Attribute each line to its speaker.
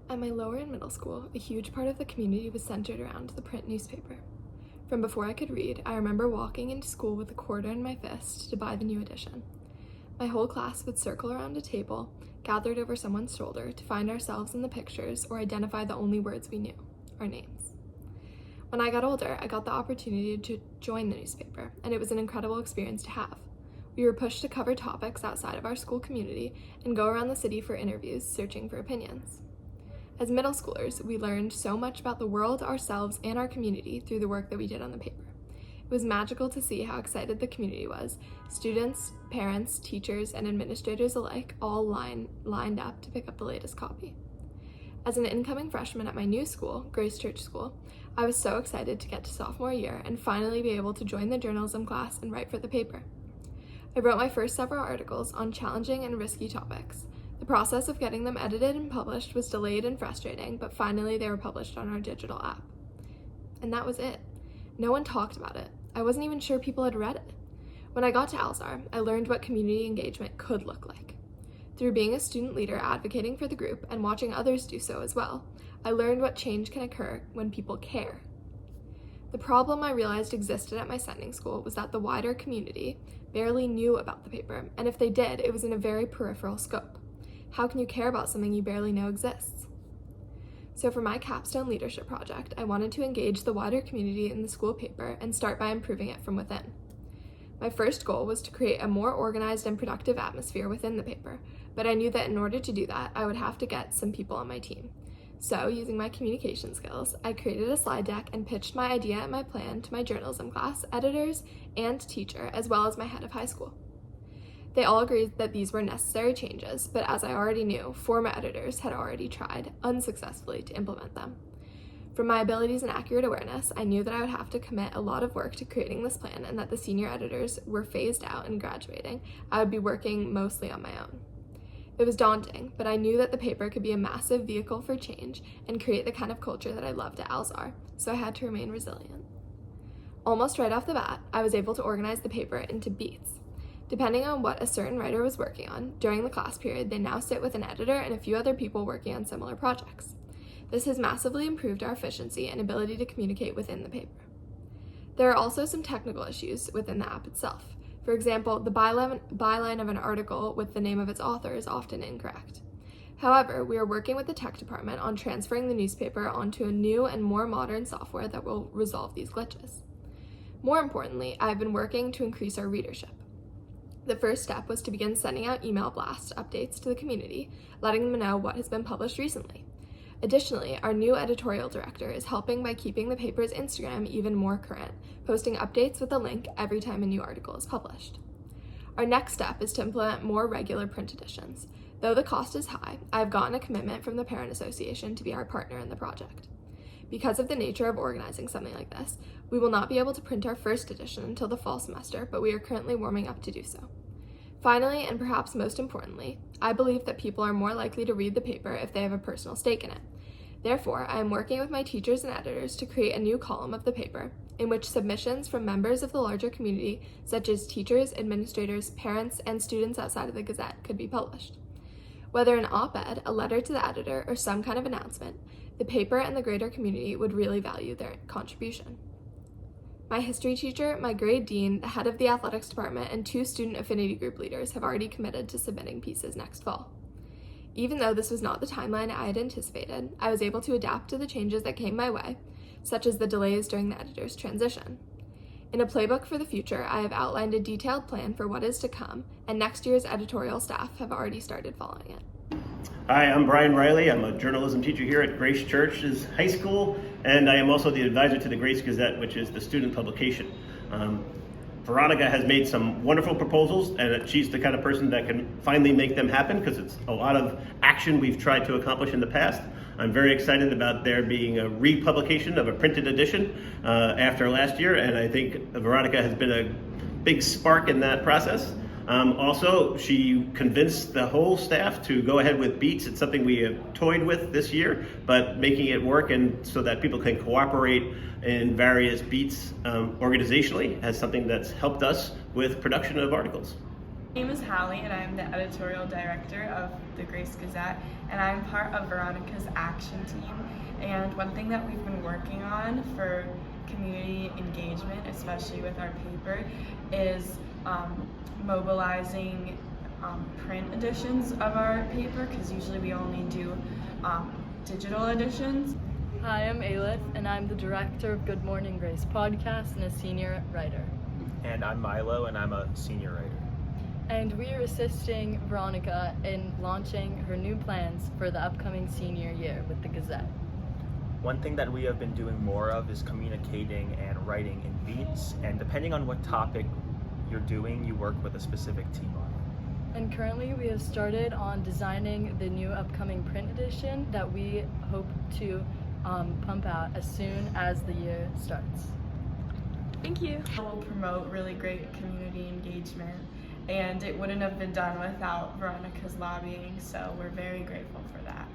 Speaker 1: At my lower and middle school, a huge part of the community was centered around the print newspaper. From before I could read, I remember walking into school with a quarter in my fist to buy the new edition. My whole class would circle around a table, gathered over someone's shoulder to find ourselves in the pictures or identify the only words we knew, our names. When I got older, I got the opportunity to join the newspaper, and it was an incredible experience to have. We were pushed to cover topics outside of our school community and go around the city for interviews, searching for opinions. As middle schoolers, we learned so much about the world, ourselves, and our community through the work that we did on the paper. It was magical to see how excited the community was. Students, parents, teachers, and administrators alike all lined up to pick up the latest copy. As an incoming freshman at my new school, Grace Church School, I was so excited to get to sophomore year and finally be able to join the journalism class and write for the paper. I wrote my first several articles on challenging and risky topics. The process of getting them edited and published was delayed and frustrating, but finally they were published on our digital app. And that was it. No one talked about it. I wasn't even sure people had read it. When I got to Alzar, I learned what community engagement could look like. Through being a student leader advocating for the group and watching others do so as well, I learned what change can occur when people care. The problem I realized existed at my sending school was that the wider community barely knew about the paper, and if they did, it was in a very peripheral scope. How can you care about something you barely know exists? So for my capstone leadership project, I wanted to engage the wider community in the school paper and start by improving it from within. My first goal was to create a more organized and productive atmosphere within the paper, but I knew that in order to do that, I would have to get some people on my team. So, using my communication skills, I created a slide deck and pitched my idea and my plan to my journalism class, editors, and teacher, as well as my head of high school. They all agreed that these were necessary changes, but as I already knew, former editors had already tried, unsuccessfully, to implement them. From my abilities and accurate awareness, I knew that I would have to commit a lot of work to creating this plan and that the senior editors were phased out and graduating. I would be working mostly on my own. It was daunting, but I knew that the paper could be a massive vehicle for change and create the kind of culture that I loved at Alzar, so I had to remain resilient. Almost right off the bat, I was able to organize the paper into beats. Depending on what a certain writer was working on, during the class period, they now sit with an editor and a few other people working on similar projects. This has massively improved our efficiency and ability to communicate within the paper. There are also some technical issues within the app itself. For example, the byline of an article with the name of its author is often incorrect. However, we are working with the tech department on transferring the newspaper onto a new and more modern software that will resolve these glitches. More importantly, I have been working to increase our readership. The first step was to begin sending out email blast updates to the community, letting them know what has been published recently. Additionally, our new editorial director is helping by keeping the paper's Instagram even more current, posting updates with a link every time a new article is published. Our next step is to implement more regular print editions. Though the cost is high, I have gotten a commitment from the Parent Association to be our partner in the project. Because of the nature of organizing something like this, we will not be able to print our first edition until the fall semester, but we are currently warming up to do so. Finally, and perhaps most importantly, I believe that people are more likely to read the paper if they have a personal stake in it. Therefore, I am working with my teachers and editors to create a new column of the paper in which submissions from members of the larger community, such as teachers, administrators, parents, and students outside of the Gazette, could be published. Whether an op-ed, a letter to the editor, or some kind of announcement, the paper and the greater community would really value their contribution. My history teacher, my grade dean, the head of the athletics department, and 2 student affinity group leaders have already committed to submitting pieces next fall. Even though this was not the timeline I had anticipated, I was able to adapt to the changes that came my way, such as the delays during the editor's transition. In a playbook for the future, I have outlined a detailed plan for what is to come, and next year's editorial staff have already started following it.
Speaker 2: Hi, I'm Brian Riley. I'm a journalism teacher here at Grace Church's high school, and I am also the advisor to the Grace Gazette, which is the student publication. Veronica has made some wonderful proposals, and she's the kind of person that can finally make them happen because it's a lot of action we've tried to accomplish in the past. I'm very excited about there being a republication of a printed edition after last year, and I think Veronica has been a big spark in that process. Also, she convinced the whole staff to go ahead with Beats. It's something we have toyed with this year, but making it work and so that people can cooperate in various Beats organizationally as something that's helped us with production of articles.
Speaker 3: My name is Hallie and I'm the editorial director of the Grace Gazette, and I'm part of Veronica's action team. And one thing that we've been working on for community engagement, especially with our paper, is mobilizing print editions of our paper, because usually we only do digital editions.
Speaker 4: Hi, I'm Aelith, and I'm the director of Good Morning Grace podcast and a senior writer.
Speaker 5: And I'm Milo, and I'm a senior writer.
Speaker 4: And we are assisting Veronica in launching her new plans for the upcoming senior year with the Gazette.
Speaker 5: One thing that we have been doing more of is communicating and writing in beats, and depending on what topic you're doing, you work with a specific team on it.
Speaker 4: And currently we have started on designing the new upcoming print edition that we hope to pump out as soon as the year starts.
Speaker 1: Thank you.
Speaker 3: We'll promote really great community engagement, and it wouldn't have been done without Veronica's lobbying, so we're very grateful for that.